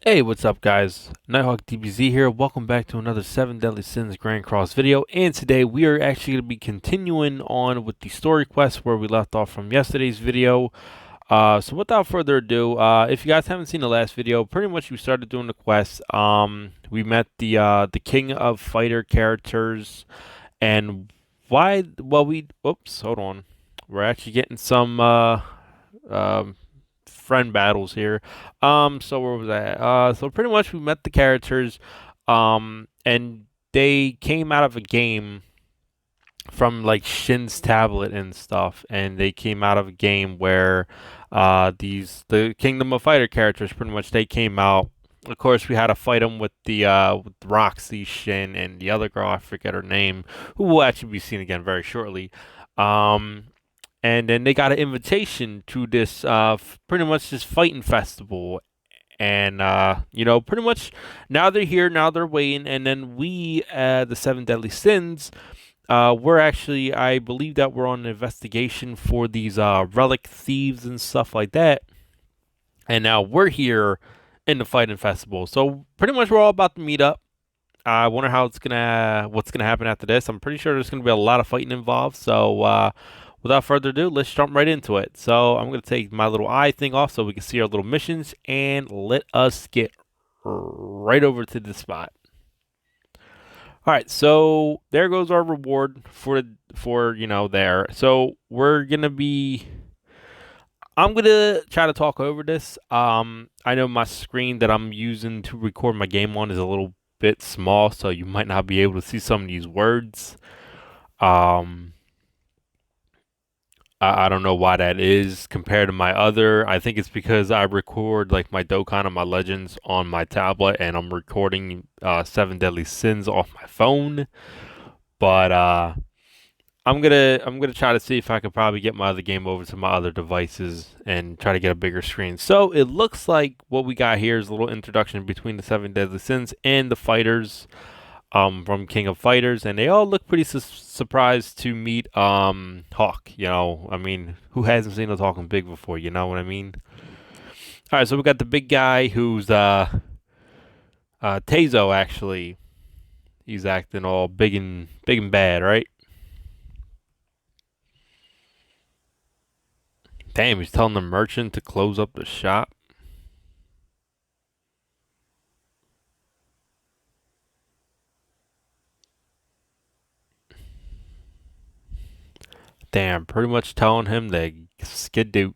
Hey, what's up, guys? Nighthawk DBZ here. Welcome back to another 7 Deadly Sins Grand Cross video. And today we are actually going to be continuing on with the story quest where we left off from yesterday's video. So without further ado, if you guys haven't seen the last video, pretty much we started doing the quest. We met the King of Fighter characters, and why? Well, oops, hold on. We're actually getting some um friend battles here. So where was I at? So pretty much we met the characters, and they came out of a game from like Shin's tablet and stuff, and they came out of a game where the Kingdom of Fighter characters pretty much they came out. Of course, we had to fight them with Roxy, Shin, and the other girl I forget her name, who will actually be seen again very shortly. Um, and then they got an invitation to this pretty much this fighting festival, and pretty much now they're here, now they're waiting, and then we the seven deadly sins, we're actually, I believe that we're on an investigation for these relic thieves and stuff like that, and now we're here in the fighting festival, so pretty much we're all about to meet up. I wonder what's gonna happen after this. I'm pretty sure there's gonna be a lot of fighting involved. So without further ado, let's jump right into it. So I'm gonna take my little eye thing off so we can see our little missions, and let us get right over to the spot. All right, so there goes our reward for there. So we're gonna be. I'm gonna try to talk over this. I know my screen that I'm using to record my game on is a little bit small, so you might not be able to see some of these words. Um, I don't know why that is compared to my other. I think it's because I record like my Dokkan and my Legends on my tablet, and I'm recording Seven Deadly Sins off my phone. But I'm gonna try to see if I could probably get my other game over to my other devices and try to get a bigger screen. So it looks like what we got here is a little introduction between the seven deadly sins and the fighters from King of Fighters, and they all look pretty surprised to meet Hawk. I mean, who hasn't seen a talking big before? You know what I mean? All right, so we got the big guy who's Tazo. Actually, he's acting all big and bad, right? Damn, he's telling the merchant to close up the shop. Damn, pretty much telling him to skidoo.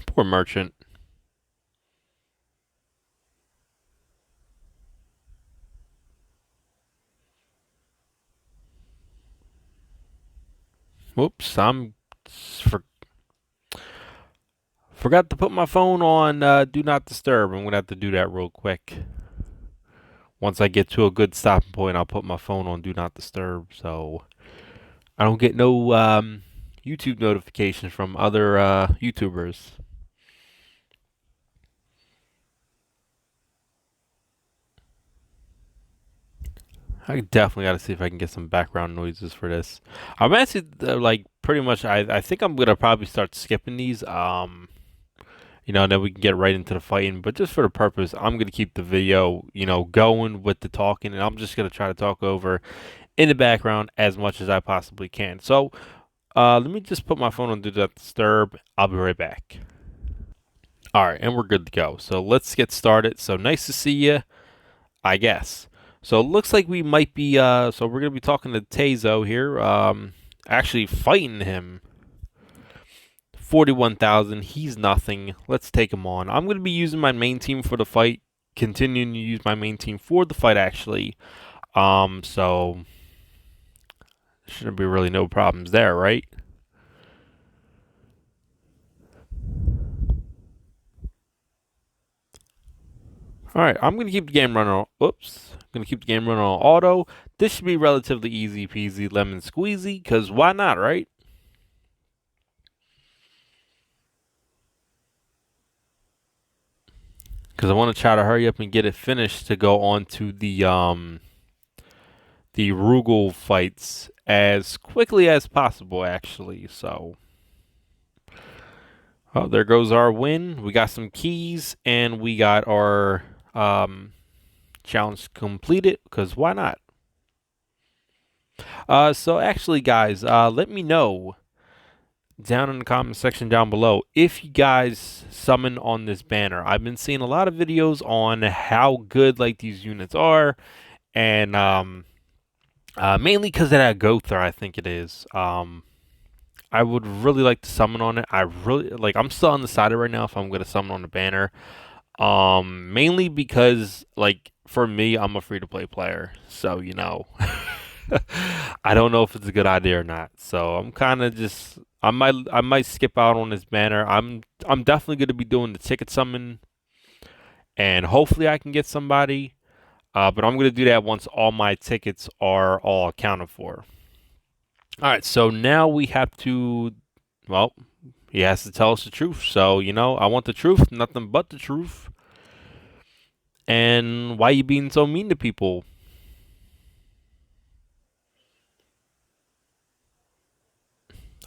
Poor merchant. Whoops, forgot to put my phone on do not disturb. I'm gonna have to do that real quick. Once I get to a good stopping point, I'll put my phone on do not disturb, so I don't get no YouTube notifications from other YouTubers. I definitely got to see if I can get some background noises for this. I'm actually like pretty much. I think I'm gonna probably start skipping these. Then we can get right into the fighting. But just for the purpose, I'm gonna keep the video, going with the talking, and I'm just gonna try to talk over in the background as much as I possibly can. So, let me just put my phone on do not disturb. I'll be right back. All right, and we're good to go. So let's get started. So nice to see you, I guess. So it looks like we might be. So we're gonna be talking to Tazo here. Actually fighting him. 41,000. He's nothing. Let's take him on. I'm going to be using my main team for the fight. Continuing to use my main team for the fight, actually. So shouldn't be really no problems there, right? All right, I'm going to keep the game running on. Oops. I'm going to keep the game running on auto. This should be relatively easy peasy lemon squeezy, because why not, right? Because I want to try to hurry up and get it finished to go on to the Rugal fights as quickly as possible, actually. So, oh, there goes our win. We got some keys, and we got our challenge completed, because why not? So actually, guys, let me know down in the comment section down below if you guys summon on this banner. I've been seeing a lot of videos on how good like these units are, and mainly because of that Gother, I think it is. I would really like to summon on it. I really like. I'm still undecided right now if I'm gonna summon on the banner. Mainly because like for me, I'm a free to play player, so you know. I don't know if it's a good idea or not. So I'm kind of just I might skip out on this banner. I'm definitely going to be doing the ticket summon, and hopefully I can get somebody. But I'm going to do that once all my tickets are all accounted for. All right, so now we have to, well, he has to tell us the truth. So, you know, I want the truth, nothing but the truth. And why you being so mean to people?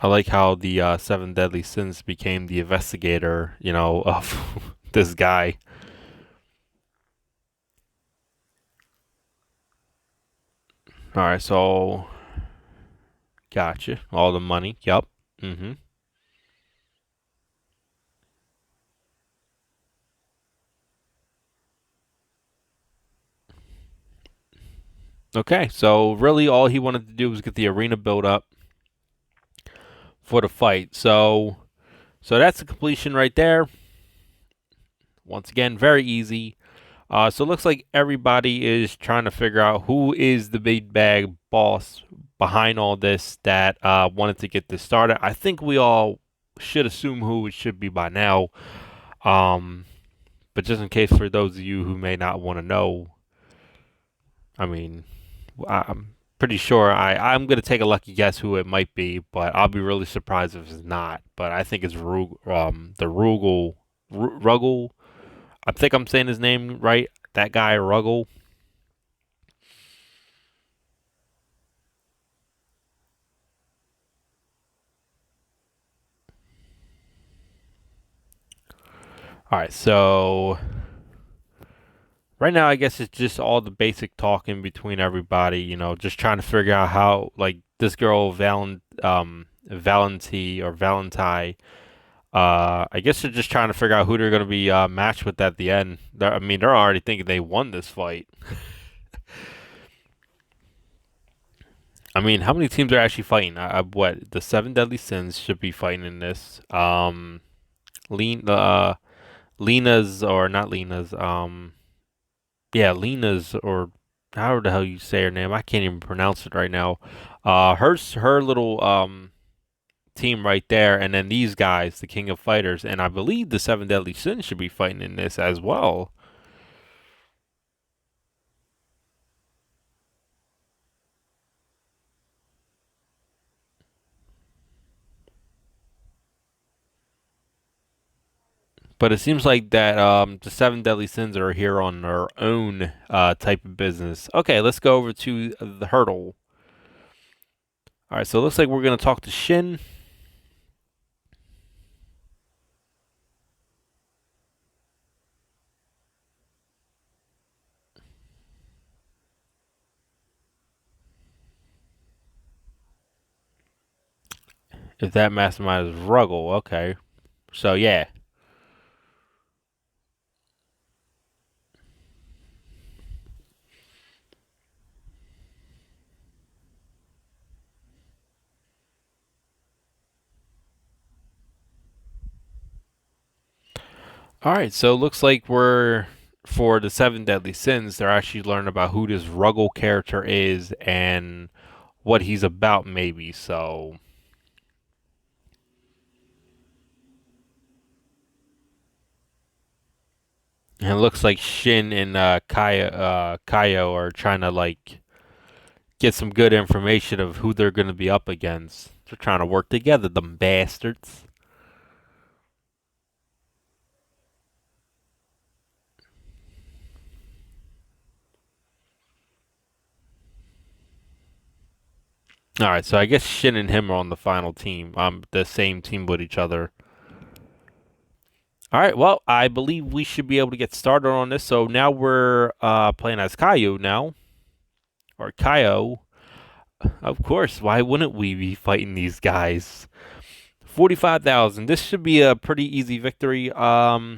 I like how the seven deadly sins became the investigator, you know, of this guy. All right, so gotcha. All the money. Yep. Mm-hmm. Okay, so really all he wanted to do was get the arena built up for the fight. So that's the completion right there. Once again, very easy. So it looks like everybody is trying to figure out who is the big bag boss behind all this that wanted to get this started. I think we all should assume who it should be by now. Um, but just in case for those of you who may not want to know, I mean, I'm pretty sure I'm gonna take a lucky guess who it might be, but I'll be really surprised if it's not. But I think it's the Rugal. I think I'm saying his name right. That guy Rugal. All right, so right now I guess it's just all the basic talking between everybody. You know, just trying to figure out how like this girl Valenti or Valentine. I guess they're just trying to figure out who they're going to be matched with at the end. I mean, they're already thinking they won this fight. I mean, how many teams are actually fighting? What the seven deadly sins should be fighting in this. Lena's or not Lena's. Yeah, Lena's or how the hell you say her name? I can't even pronounce it right now. Her little team right there, and then these guys, the King of Fighters, and I believe the Seven Deadly Sins should be fighting in this as well. But it seems like that the Seven Deadly Sins are here on their own type of business. Okay, let's go over to the hurdle. All right, so it looks like we're gonna talk to Shin. If that mastermind is Ruggle, okay. So yeah. All right, so it looks like we're for the seven deadly sins. They're actually learning about who this Ruggle character is and what he's about, maybe. So and it looks like Shin and Kaio are trying to like get some good information of who they're going to be up against. They're trying to work together, them bastards. All right, so I guess Shin and him are on the final team. The same team with each other. All right, well, I believe we should be able to get started on this. So now we're playing as Kaio now, or Kaio. Of course, why wouldn't we be fighting these guys? 45,000. This should be a pretty easy victory. Hmm.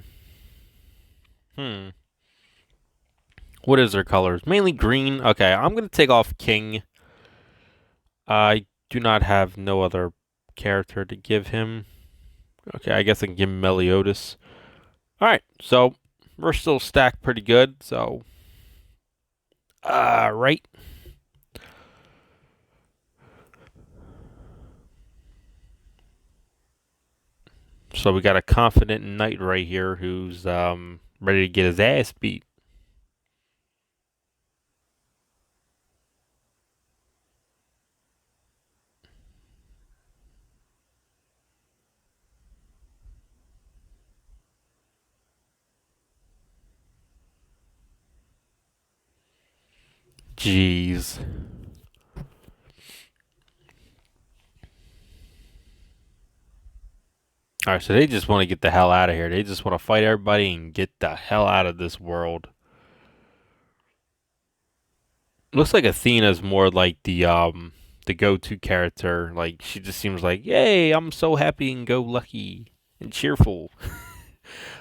What is their colors? Mainly green. Okay, I'm gonna take off King. I do not have no other character to give him. Okay, I guess I can give him Meliodas. All right, so we're still stacked pretty good. So, right. So we got a confident knight right here who's ready to get his ass beat. Jeez. All right, so they just want to get the hell out of here. They just want to fight everybody and get the hell out of this world. Looks like Athena's more like the go-to character. Like she just seems like, "Yay, I'm so happy and go lucky and cheerful."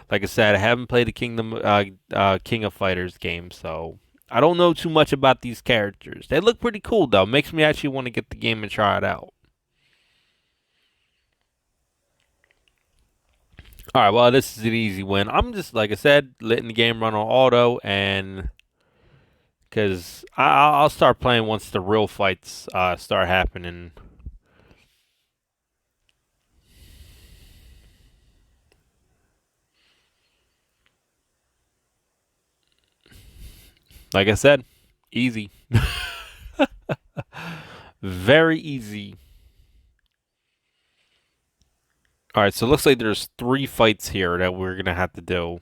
Like I said, I haven't played the King of Fighters game, so I don't know too much about these characters. They look pretty cool though. Makes me actually want to get the game and try it out. All right, well, this is an easy win. I'm just like I said, letting the game run on auto, and because I'll start playing once the real fights start happening. Like I said, easy, very easy. All right, so it looks like there's 3 fights here that we're gonna have to do.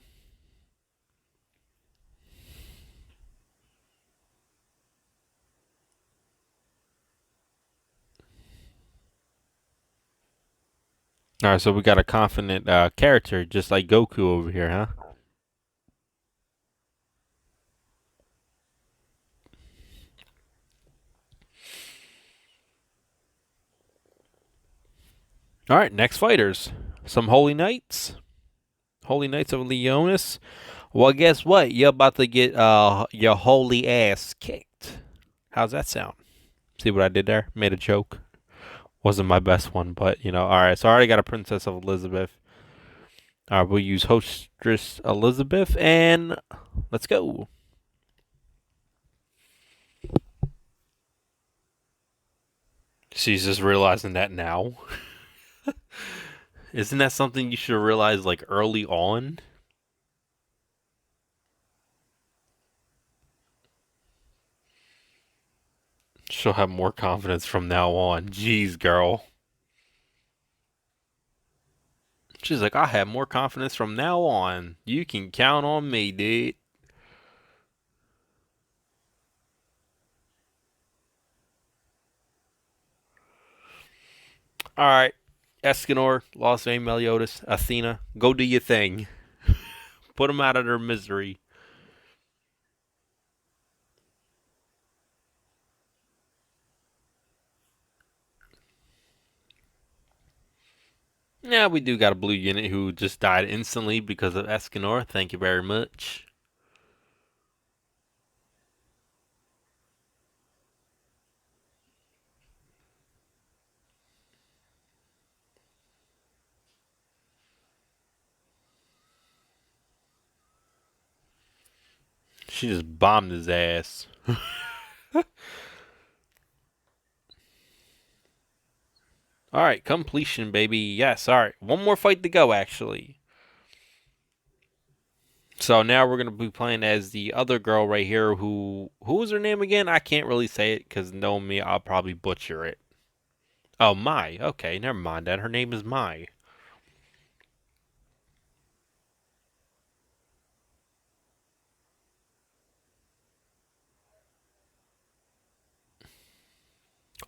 All right, so we got a confident character, just like Goku over here, huh? All right, next fighters, some Holy Knights, Holy Knights of Leonis. Well, guess what? You're about to get your holy ass kicked. How's that sound? See what I did there? Made a joke. Wasn't my best one, but you know. All right, so I already got a Princess of Elizabeth. All right, we'll use Hostess Elizabeth, and let's go. She's just realizing that now. Isn't that something you should realize like early on? She'll have more confidence from now on. Jeez, girl. She's like, I have more confidence from now on. You can count on me, dude. All right, Escanor, Lost Vein, Meliodas, Athena, go do your thing. Put them out of their misery. Yeah, we do got a blue unit who just died instantly because of Escanor. Thank you very much. She just bombed his ass. All right, completion, baby. Yes, all right. One more fight to go, actually. So now we're gonna be playing as the other girl right here. Who was her name again? I can't really say it because knowing me, I'll probably butcher it. Oh, Mai. Okay, never mind that. Her name is Mai.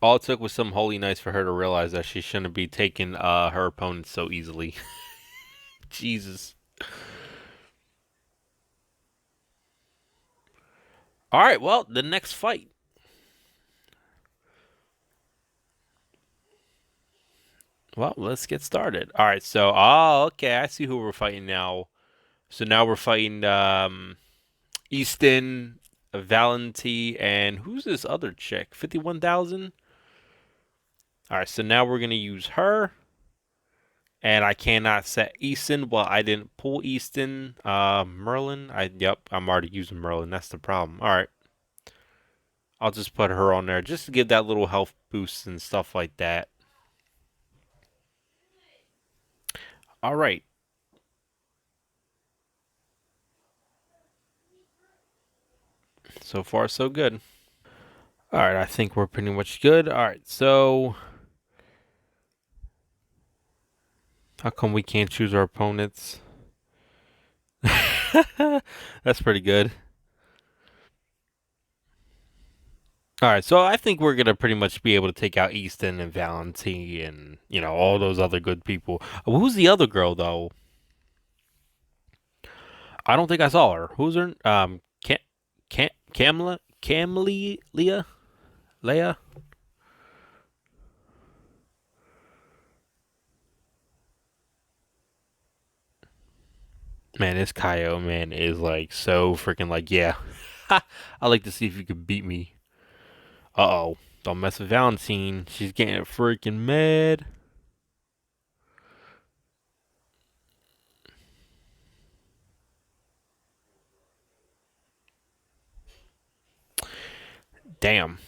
All it took was some holy knights for her to realize that she shouldn't be taking her opponents so easily. Jesus. All right, well, the next fight. Well, let's get started. All right, so okay, I see who we're fighting now. So now we're fighting Easton, Valenti, and who's this other chick? 51,000. All right, so now we're gonna use her, and I cannot set Easton. Well, I didn't pull Easton. Merlin. I'm already using Merlin. That's the problem. All right, I'll just put her on there just to give that little health boost and stuff like that. All right. So far, so good. All right, I think we're pretty much good. All right, so how come we can't choose our opponents? That's pretty good. All right, so I think we're gonna pretty much be able to take out Easton and Valentine and all those other good people. Who's the other girl though? I don't think I saw her. Who's her? Camla, Camly, Leia. Man, this Kaio man is like so freaking like yeah. I like to see if you can beat me. Uh oh, don't mess with Valentine. She's getting freaking mad. Damn.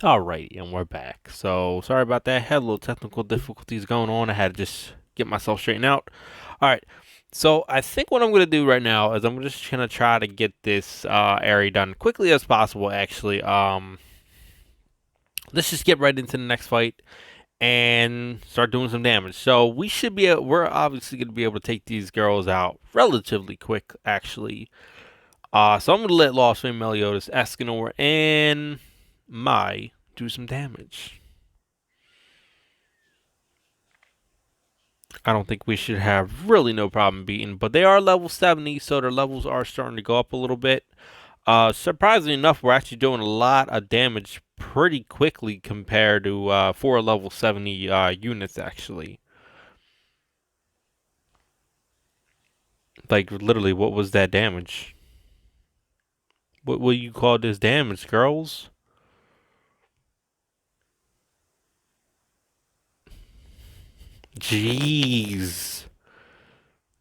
Alrighty, and we're back. So sorry about that. Had a little technical difficulties going on. I had to just get myself straightened out. All right. So I think what I'm gonna do right now is I'm just gonna try to get this area done quickly as possible. Actually, let's just get right into the next fight and start doing some damage. So we're obviously gonna be able to take these girls out relatively quick. Actually, so I'm gonna let Lost Flame, Meliodas, Escanor, and Mai do some damage. I don't think we should have really no problem beating, but they are level 70, so their levels are starting to go up a little bit. Surprisingly enough, we're actually doing a lot of damage pretty quickly compared to for level 70 units, actually. Like, literally, what was that damage? What will you call this damage, girls? Jeez.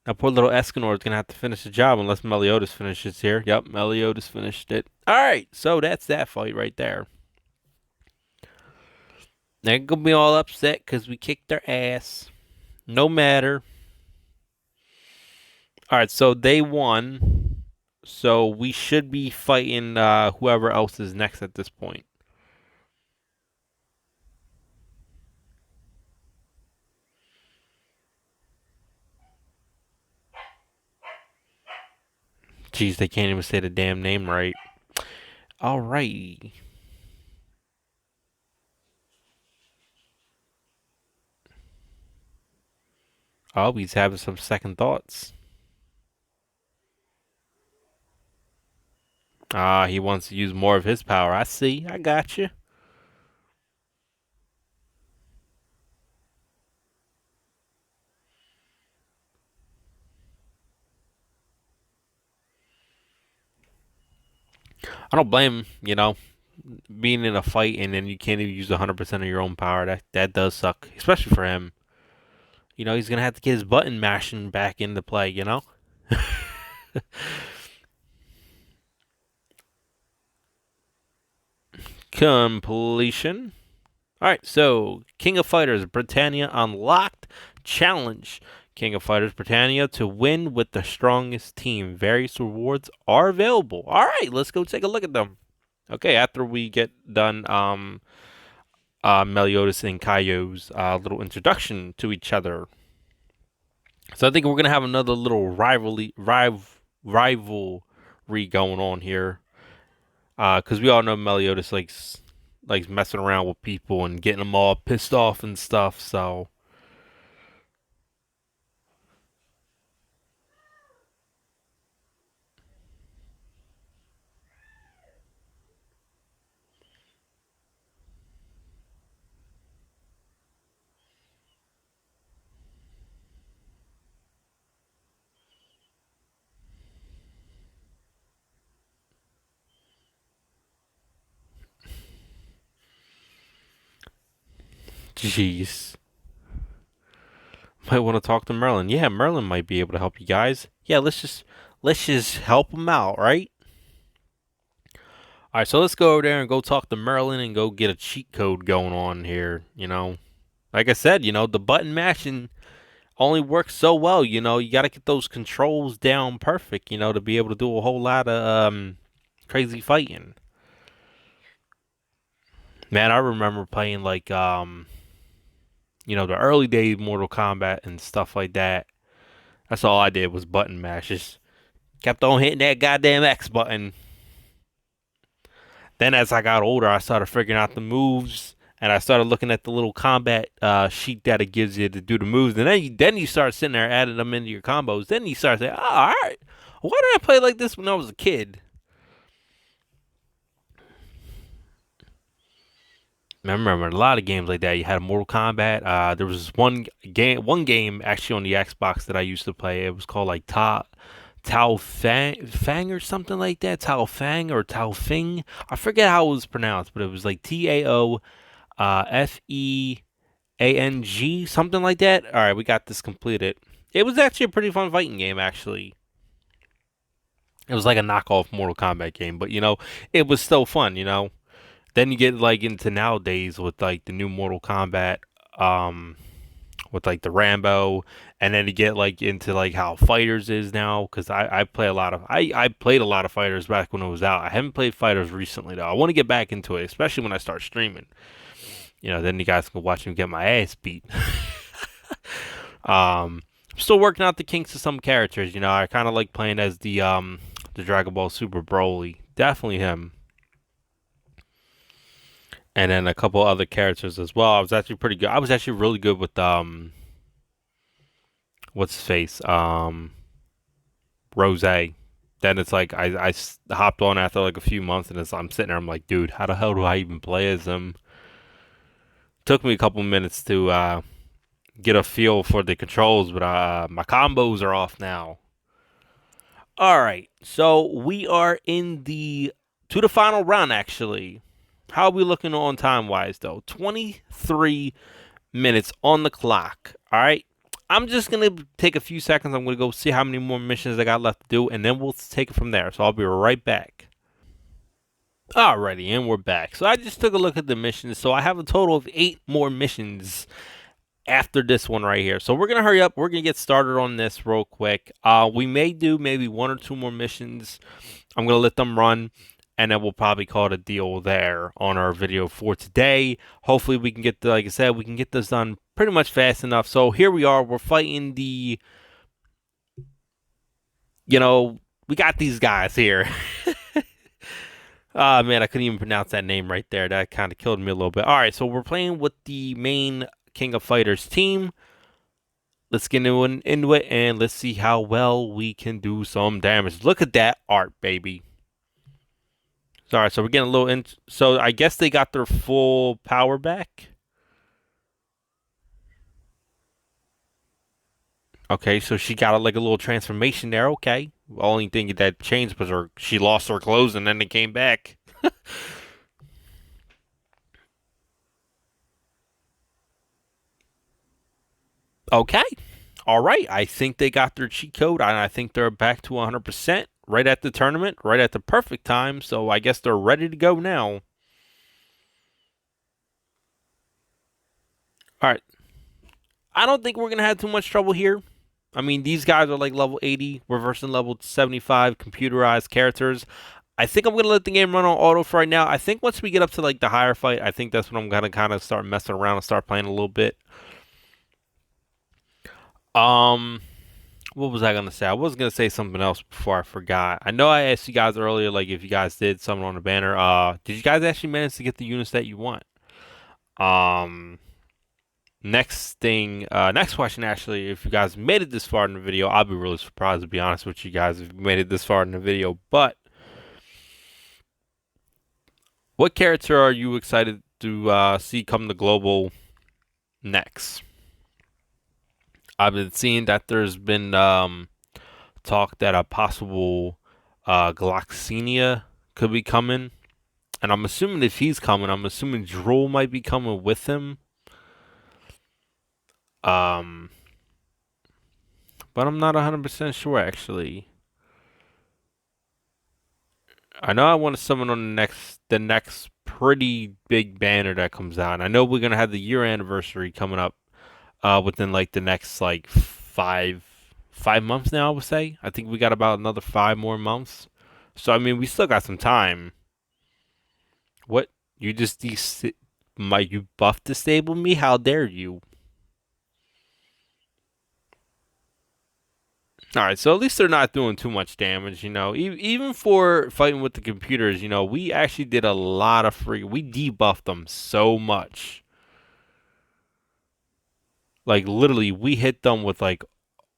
Now, poor little Escanor is going to have to finish the job unless Meliodas finishes here. Yep, Meliodas finished it. All right, so that's that fight right there. They're going to be all upset because we kicked their ass. No matter. All right, so they won. So we should be fighting whoever else is next at this point. Jeez, they can't even say the damn name right. All right. Oh, he's having some second thoughts. He wants to use more of his power. I see. I got you. I don't blame him, being in a fight and then you can't even use 100% of your own power. That does suck, especially for him. He's gonna have to get his button mashing back into play. Completion. All right, so King of Fighters Britannia unlocked. Challenge King of Fighters Britannia to win with the strongest team. Various rewards are available. All right, let's go take a look at them. Okay, after we get done Meliodas and Kaio's little introduction to each other. So I think we're gonna have another little rivalry going on here. Because we all know Meliodas likes messing around with people and getting them all pissed off and stuff. So, jeez. Might want to talk to Merlin. Yeah, Merlin might be able to help you guys. Yeah, let's just help him out, right? All right, so let's go over there and go talk to Merlin and go get a cheat code going on here. Like I said, the button mashing only works so well. You got to get those controls down perfect. To be able to do a whole lot of crazy fighting. Man, I remember playing like the early days Mortal Kombat and stuff like that. That's all I did was button mashes. Kept on hitting that goddamn X button. Then as I got older, I started figuring out the moves, and I started looking at the little combat sheet that it gives you to do the moves. And then you start sitting there adding them into your combos. Then you start saying, "Oh, all right, why did I play like this when I was a kid?" I remember a lot of games like that. You had Mortal Kombat. There was one game actually on the Xbox that I used to play. It was called like Tao Fang or something like that. Tao Fang or Tao Fing. I forget how it was pronounced, but it was like Tao Feang, something like that. All right, we got this completed. It was actually a pretty fun fighting game, actually. It was like a knockoff Mortal Kombat game, but it was still fun. Then you get like into nowadays with like the new Mortal Kombat, um, with like the Rambo, and then you get like into like how Fighters is now. Because I play a lot of I played a lot of Fighters back when it was out. I haven't played Fighters recently though. I want to get back into it, especially when I start streaming. Then you guys can watch me get my ass beat. I'm still working out the kinks of some characters. I kind of like playing as the Dragon Ball Super Broly. Definitely him. And then a couple other characters as well. I was actually pretty good. I was actually really good with what's his face? Rose. Then it's like I hopped on after like a few months, and I'm sitting there. I'm like, dude, how the hell do I even play as him? Took me a couple minutes to get a feel for the controls, but my combos are off now. All right, so we are in to the final round actually. How are we looking on time wise though? 23 minutes on the clock. All right. I'm just going to take a few seconds. I'm going to go see how many more missions I got left to do, and then we'll take it from there. So I'll be right back. Alrighty, and we're back. So I just took a look at the missions. So I have a total of 8 more missions after this one right here. So we're going to hurry up. We're going to get started on this real quick. We may do maybe 1 or 2 more missions. I'm going to let them run, and then we'll probably call it a deal there on our video for today. Hopefully we can like I said, we can get this done pretty much fast enough. So here we are. We're fighting we got these guys here. Ah, man, I couldn't even pronounce that name right there. That kind of killed me a little bit. All right, so we're playing with the main King of Fighters team. Let's get into it, and let's see how well we can do some damage. Look at that art, baby. Sorry, so we're getting a little so I guess they got their full power back. Okay, so she got like a little transformation there. Okay, the only thing that changed was she lost her clothes and then they came back. Okay, all right. I think they got their cheat code, and I think they're back to 100% right at the tournament, right at the perfect time. So I guess they're ready to go now. All right. I don't think we're gonna have too much trouble here. I mean, these guys are like level 80. We're versing level 75 computerized characters. I think I'm going to let the game run on auto for right now. I think once we get up to like the higher fight, I think that's when I'm going to kind of start messing around and start playing a little bit. Um, What was I gonna say? I was gonna say something else before I forgot. I know I asked you guys earlier, like if you guys did something on the banner. Did you guys actually manage to get the units that you want? Um, next question actually, if you guys made it this far in the video, I'll be really surprised to be honest with you guys if you made it this far in the video. But what character are you excited to see come to global next? I've been seeing that there's been talk that a possible Gloxinia could be coming. And I'm assuming if he's coming, I'm assuming Droll might be coming with him. Um, but I'm not 100% sure actually. I know I want to summon on the next pretty big banner that comes out. And I know we're gonna have the year anniversary coming up within like the next like five months now, I would say. I think we got about another 5 more months. So I mean we still got some time. What? You just you buff disable me? How dare you? Alright, so at least they're not doing too much damage, you know. Even for fighting with the computers, you know, we actually did a lot of free. We debuffed them so much. Like, literally, we hit them with, like,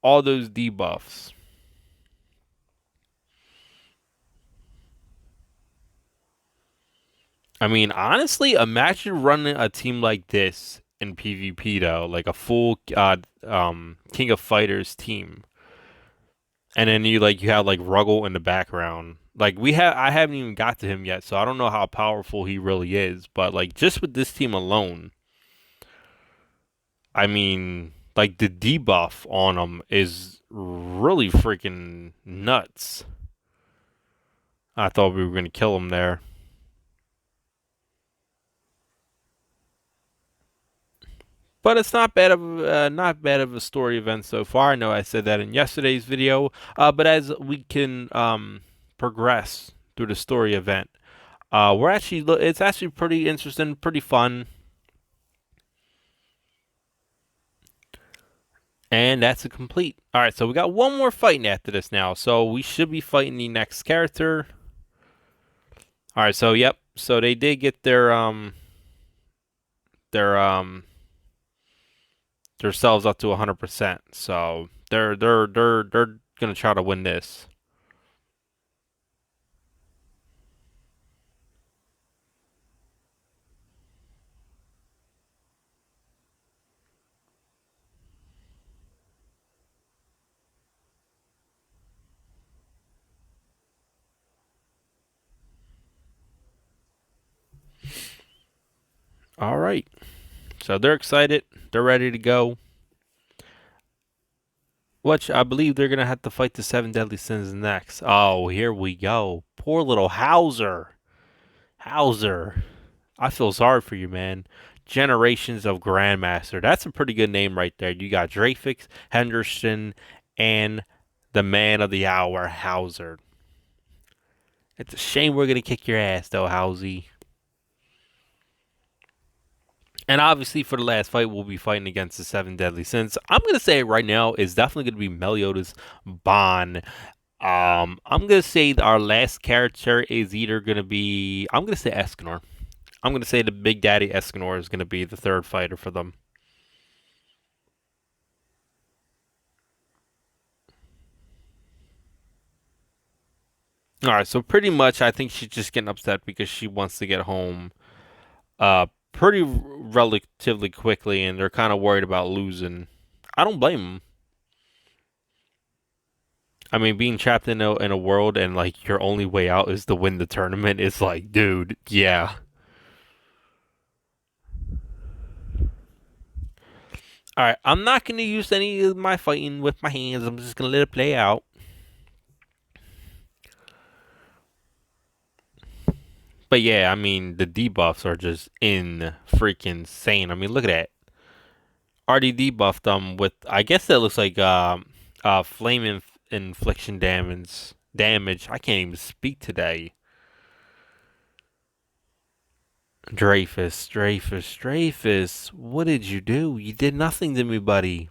all those debuffs. I mean, honestly, imagine running a team like this in PvP, though. Like, a full King of Fighters team. And then you have like Ruggle in the background. Like I haven't even got to him yet, so I don't know how powerful he really is. But like just with this team alone, I mean, like the debuff on him is really freaking nuts. I thought we were gonna kill him there, but it's not bad of a story event so far. I know I said that in yesterday's video, but as we can progress through the story event, it's actually pretty interesting, pretty fun. And that's a complete. All right, so we got one more fighting after this now. So we should be fighting the next character. All right, so yep. So they did get their themselves up to 100%. So they're gonna try to win this. All right. So they're excited. They're ready to go. Which I believe they're gonna have to fight the seven deadly sins next. Oh, here we go. Poor little Hauser. Hauser. I feel sorry for you, man. Generations of Grandmaster. That's a pretty good name right there. You got Dreyfus, Henderson, and the man of the hour, Hauser. It's a shame we're gonna kick your ass though, Housey. And obviously for the last fight, we'll be fighting against the seven deadly sins. I'm gonna say it right now is definitely gonna be Meliodas Bond. I'm gonna say our last character is either gonna be I'm gonna say Escanor. I'm gonna say the Big Daddy Escanor is gonna be the third fighter for them. All right, so pretty much, I think she's just getting upset because she wants to get home, pretty relatively quickly, and they're kind of worried about losing. I don't blame them. I mean, being trapped in a world and like your only way out is to win the tournament is like, dude, yeah. All right, I'm not gonna use any of my fighting with my hands. I'm just gonna let it play out. But yeah, I mean, the debuffs are just in freaking insane. I mean, look at that. Already debuffed them with, I guess that looks like flame infliction damage. Damage. I can't even speak today. Dreyfus. What did you do? You did nothing to me, buddy.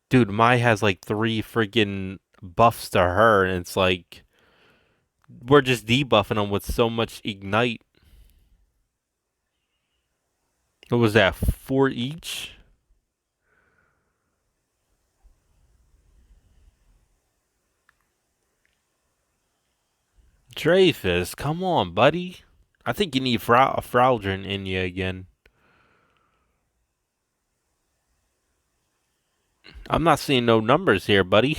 Dude, Mai has like three freaking buffs to her, and it's like we're just debuffing them with so much ignite. What was that? Four each? Dreyfus, come on, buddy. I think you need Fraldrin in you again. I'm not seeing no numbers here, buddy.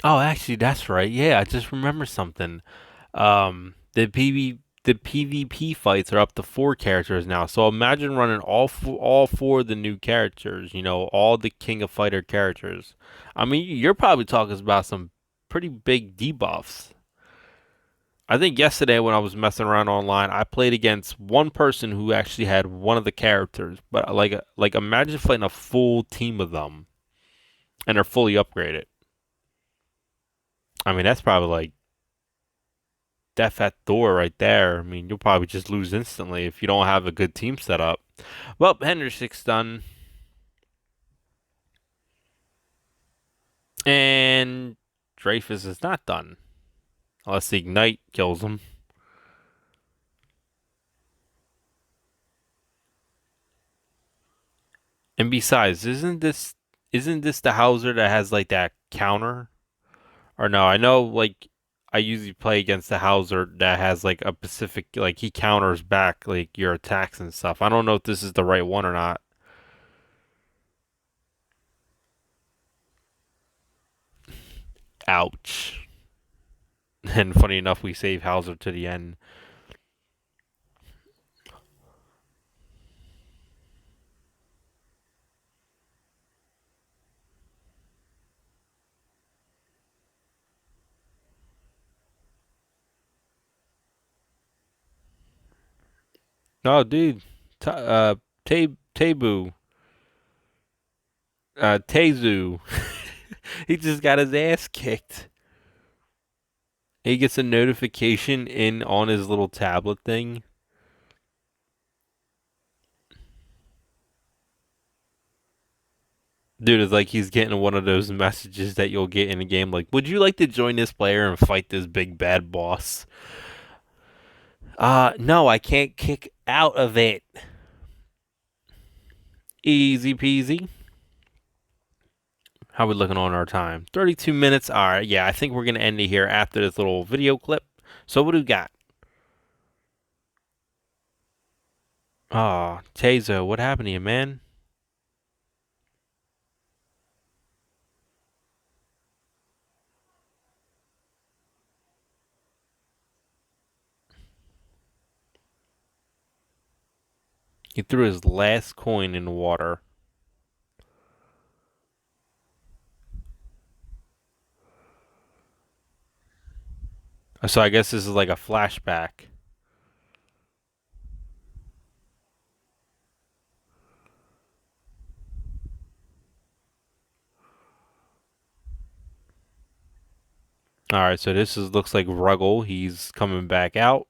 Oh, actually, that's right. Yeah, I just remember something. The PvP fights are up to four characters now. So imagine running all four of the new characters. You know, all the King of Fighter characters. I mean, you're probably talking about some pretty big debuffs. I think yesterday when I was messing around online, I played against one person who actually had one of the characters. But like imagine fighting a full team of them and they're fully upgraded. I mean, that's probably like death at door right there. I mean, you'll probably just lose instantly if you don't have a good team set up. Well, Hendrick's done. And Dreyfus is not done. Unless the Ignite kills him. And besides, isn't this the Hauser that has like that counter? Or no, I know like I usually play against the Hauser that has like a specific like he counters back like your attacks and stuff. I don't know if this is the right one or not. Ouch. And funny enough, we save Hauser to the end. Oh, dude. Tabu. Tezu. He just got his ass kicked. He gets a notification in on his little tablet thing. Dude, it's like he's getting one of those messages that you'll get in a game like, would you like to join this player and fight this big bad boss? No, I can't kick out of it. Easy peasy. How we looking on our time? 32 minutes. All right, yeah, I think we're going to end it here after this little video clip. So what do we got? Oh, Tazo, what happened to you, man? He threw his last coin in the water. So I guess this is like a flashback. All right, so this looks like Ruggle. He's coming back out.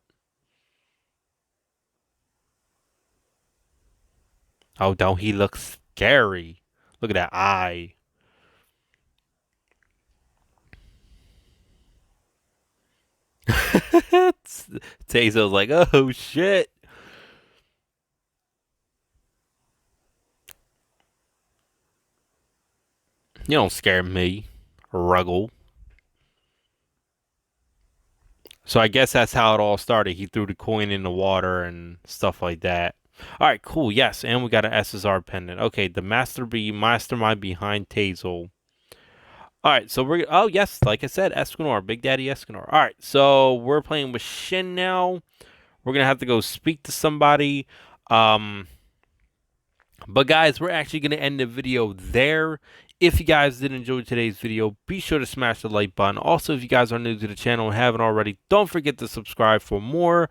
Oh, don't he look scary? Look at that eye. Tazo's like, oh shit. You don't scare me, Ruggle. So I guess that's how it all started. He threw the coin in the water and stuff like that. All right, cool. Yes, and we got an SSR pendant. Okay, the mastermind behind Tazel. All right, so we're oh yes, like I said, Escanor, Big Daddy Escanor. All right, so we're playing with Shin now. We're gonna have to go speak to somebody. Um, but guys, we're actually gonna end the video there. If you guys did enjoy today's video, be sure to smash the like button. Also, if you guys are new to the channel and haven't already, don't forget to subscribe for more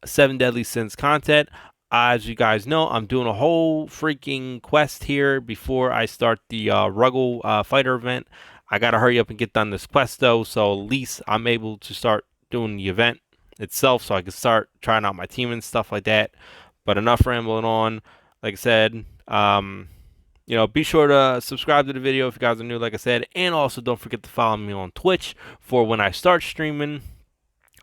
7 Deadly Sins content. As you guys know, I'm doing a whole freaking quest here before I start the Ruggle fighter event. I gotta hurry up and get done this quest though, so at least I'm able to start doing the event itself, so I can start trying out my team and stuff like that. But enough rambling on. Like I said, be sure to subscribe to the video if you guys are new, like I said, and also don't forget to follow me on Twitch for when I start streaming.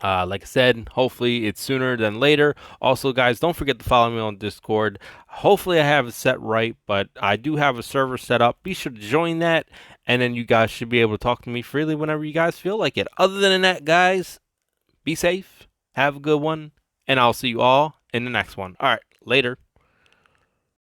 Like I said, hopefully it's sooner than later. Also, guys, don't forget to follow me on Discord. Hopefully I have it set right, but I do have a server set up. Be sure to join that, and then you guys should be able to talk to me freely whenever you guys feel like it. Other than that, guys, be safe, have a good one, and I'll see you all in the next one. All right, later.